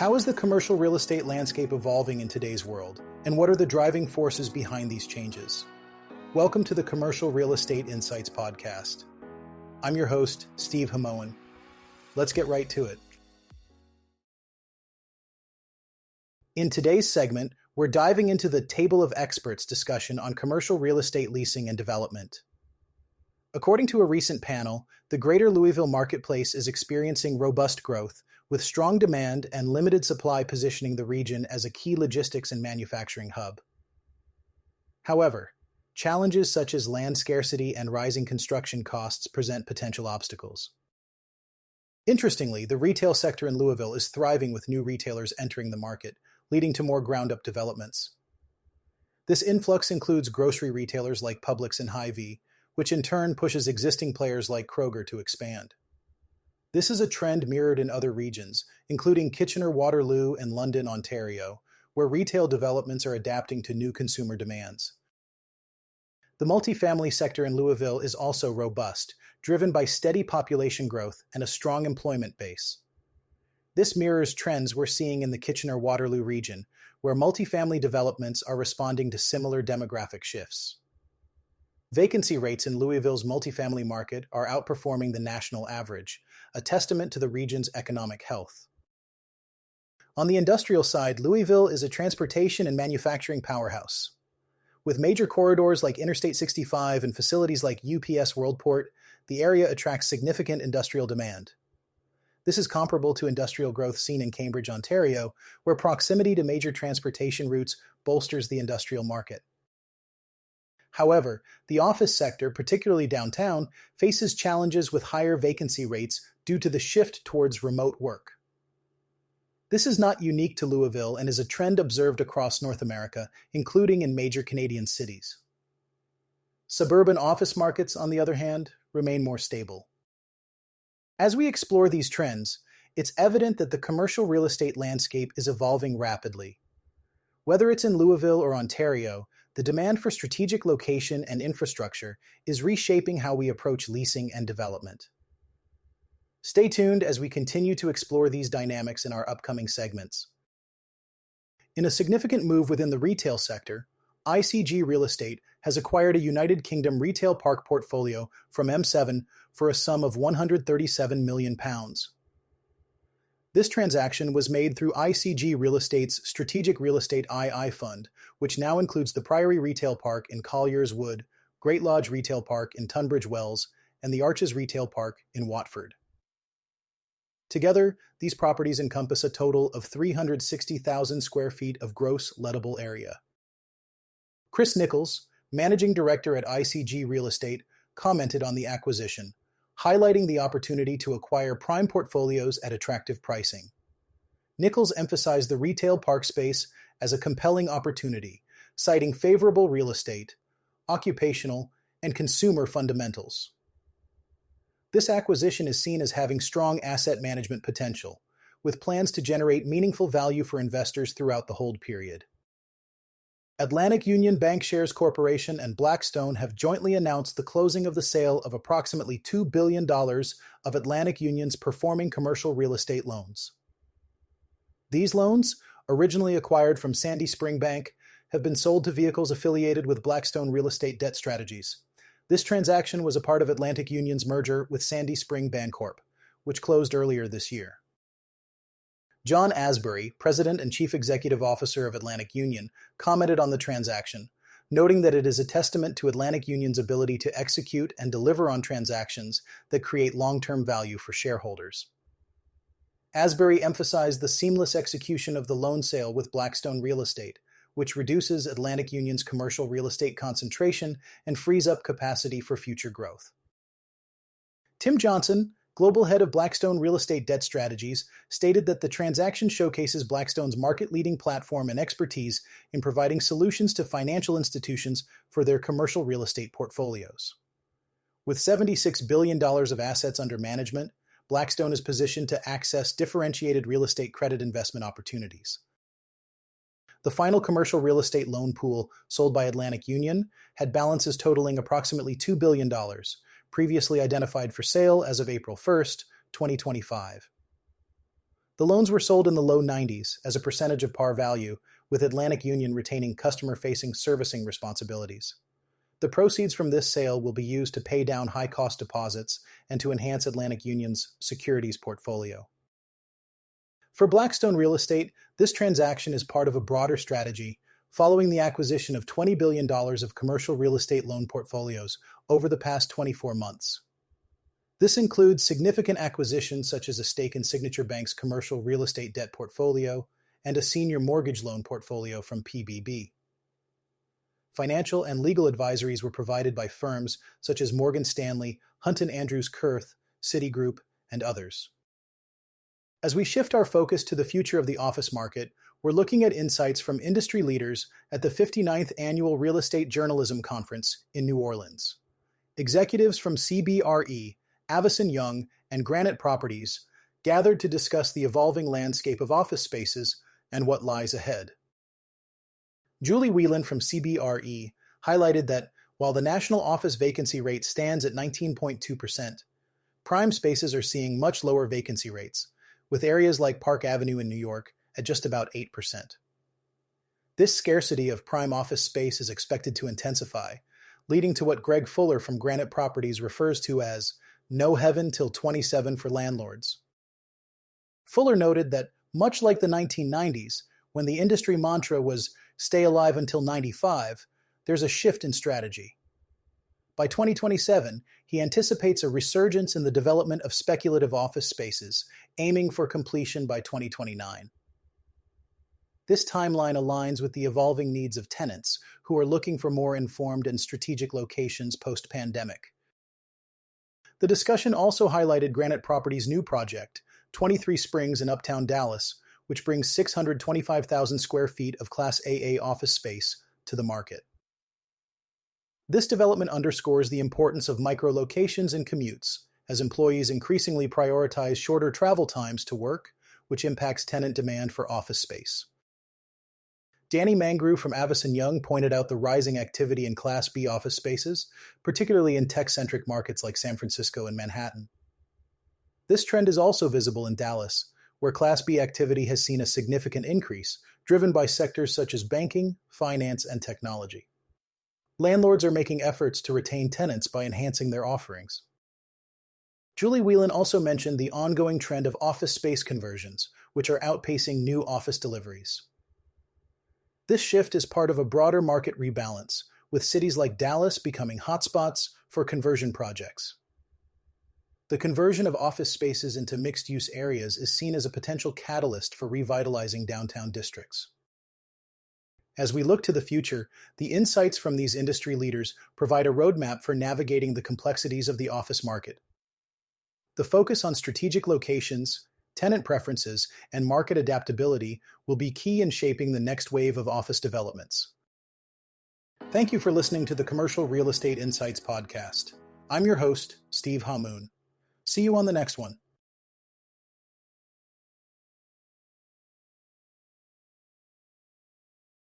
How is the commercial real estate landscape evolving in today's world, and what are the driving forces behind these changes? Welcome to the Commercial Real Estate Insights podcast. I'm your host, Steve Hamoen. Let's get right to it. In today's segment, we're diving into the Table of Experts discussion on commercial real estate leasing and development. According to a recent panel, the greater Louisville marketplace is experiencing robust growth, with strong demand and limited supply positioning the region as a key logistics and manufacturing hub. However, challenges such as land scarcity and rising construction costs present potential obstacles. Interestingly, the retail sector in Louisville is thriving with new retailers entering the market, leading to more ground-up developments. This influx includes grocery retailers like Publix and Hy-Vee, which in turn pushes existing players like Kroger to expand. This is a trend mirrored in other regions, including Kitchener-Waterloo and London, Ontario, where retail developments are adapting to new consumer demands. The multifamily sector in Louisville is also robust, driven by steady population growth and a strong employment base. This mirrors trends we're seeing in the Kitchener-Waterloo region, where multifamily developments are responding to similar demographic shifts. Vacancy rates in Louisville's multifamily market are outperforming the national average, a testament to the region's economic health. On the industrial side, Louisville is a transportation and manufacturing powerhouse. With major corridors like Interstate 65 and facilities like UPS Worldport, the area attracts significant industrial demand. This is comparable to industrial growth seen in Cambridge, Ontario, where proximity to major transportation routes bolsters the industrial market. However, the office sector, particularly downtown, faces challenges with higher vacancy rates due to the shift towards remote work. This is not unique to Louisville and is a trend observed across North America, including in major Canadian cities. Suburban office markets, on the other hand, remain more stable. As we explore these trends, it's evident that the commercial real estate landscape is evolving rapidly. Whether it's in Louisville or Ontario, the demand for strategic location and infrastructure is reshaping how we approach leasing and development. Stay tuned as we continue to explore these dynamics in our upcoming segments. In a significant move within the retail sector, ICG Real Estate has acquired a United Kingdom retail park portfolio from M7 for a sum of £137 million. This transaction was made through ICG Real Estate's Strategic Real Estate II Fund, which now includes the Priory Retail Park in Colliers Wood, Great Lodge Retail Park in Tunbridge Wells, and the Arches Retail Park in Watford. Together, these properties encompass a total of 360,000 square feet of gross lettable area. Chris Nichols, Managing Director at ICG Real Estate, commented on the acquisition, highlighting the opportunity to acquire prime portfolios at attractive pricing. Nichols emphasized the retail park space as a compelling opportunity, citing favorable real estate, occupational, and consumer fundamentals. This acquisition is seen as having strong asset management potential, with plans to generate meaningful value for investors throughout the hold period. Atlantic Union Bankshares Corporation and Blackstone have jointly announced the closing of the sale of approximately $2 billion of Atlantic Union's performing commercial real estate loans. These loans, originally acquired from Sandy Spring Bank, have been sold to vehicles affiliated with Blackstone Real Estate Debt Strategies. This transaction was a part of Atlantic Union's merger with Sandy Spring Bancorp, which closed earlier this year. John Asbury, President and Chief Executive Officer of Atlantic Union, commented on the transaction, noting that it is a testament to Atlantic Union's ability to execute and deliver on transactions that create long-term value for shareholders. Asbury emphasized the seamless execution of the loan sale with Blackstone Real Estate, which reduces Atlantic Union's commercial real estate concentration and frees up capacity for future growth. Tim Johnson, Global Head of Blackstone Real Estate Debt Strategies, stated that the transaction showcases Blackstone's market-leading platform and expertise in providing solutions to financial institutions for their commercial real estate portfolios. With $76 billion of assets under management, Blackstone is positioned to access differentiated real estate credit investment opportunities. The final commercial real estate loan pool sold by Atlantic Union had balances totaling approximately $2 billion, previously identified for sale as of April 1, 2025. The loans were sold in the low 90s as a percentage of par value, with Atlantic Union retaining customer-facing servicing responsibilities. The proceeds from this sale will be used to pay down high-cost deposits and to enhance Atlantic Union's securities portfolio. For Blackstone Real Estate, this transaction is part of a broader strategy following the acquisition of $20 billion of commercial real estate loan portfolios over the past 24 months. This includes significant acquisitions such as a stake in Signature Bank's commercial real estate debt portfolio and a senior mortgage loan portfolio from PBB. Financial and legal advisories were provided by firms such as Morgan Stanley, Hunt & Andrews Kurth, Citigroup, and others. As we shift our focus to the future of the office market, we're looking at insights from industry leaders at the 59th Annual Real Estate Journalism Conference in New Orleans. Executives from CBRE, Avison Young, and Granite Properties gathered to discuss the evolving landscape of office spaces and what lies ahead. Julie Whelan from CBRE highlighted that while the national office vacancy rate stands at 19.2%, prime spaces are seeing much lower vacancy rates, with areas like Park Avenue in New York at just about 8%. This scarcity of prime office space is expected to intensify, leading to what Greg Fuller from Granite Properties refers to as "no heaven till 27 for landlords." Fuller noted that, much like the 1990s, when the industry mantra was "stay alive until 95, there's a shift in strategy. By 2027, he anticipates a resurgence in the development of speculative office spaces, aiming for completion by 2029. This timeline aligns with the evolving needs of tenants who are looking for more informed and strategic locations post-pandemic. The discussion also highlighted Granite Properties' new project, 23 Springs in Uptown Dallas, which brings 625,000 square feet of Class AA office space to the market. This development underscores the importance of micro-locations and commutes, as employees increasingly prioritize shorter travel times to work, which impacts tenant demand for office space. Danny Mangrew from Avison Young pointed out the rising activity in Class B office spaces, particularly in tech-centric markets like San Francisco and Manhattan. This trend is also visible in Dallas, where Class B activity has seen a significant increase, driven by sectors such as banking, finance, and technology. Landlords are making efforts to retain tenants by enhancing their offerings. Julie Whelan also mentioned the ongoing trend of office space conversions, which are outpacing new office deliveries. This shift is part of a broader market rebalance, with cities like Dallas becoming hotspots for conversion projects. The conversion of office spaces into mixed-use areas is seen as a potential catalyst for revitalizing downtown districts. As we look to the future, the insights from these industry leaders provide a roadmap for navigating the complexities of the office market. The focus on strategic locations, tenant preferences, and market adaptability will be key in shaping the next wave of office developments. Thank you for listening to the Commercial Real Estate Insights podcast. I'm your host, Steve Hamoen. See you on the next one.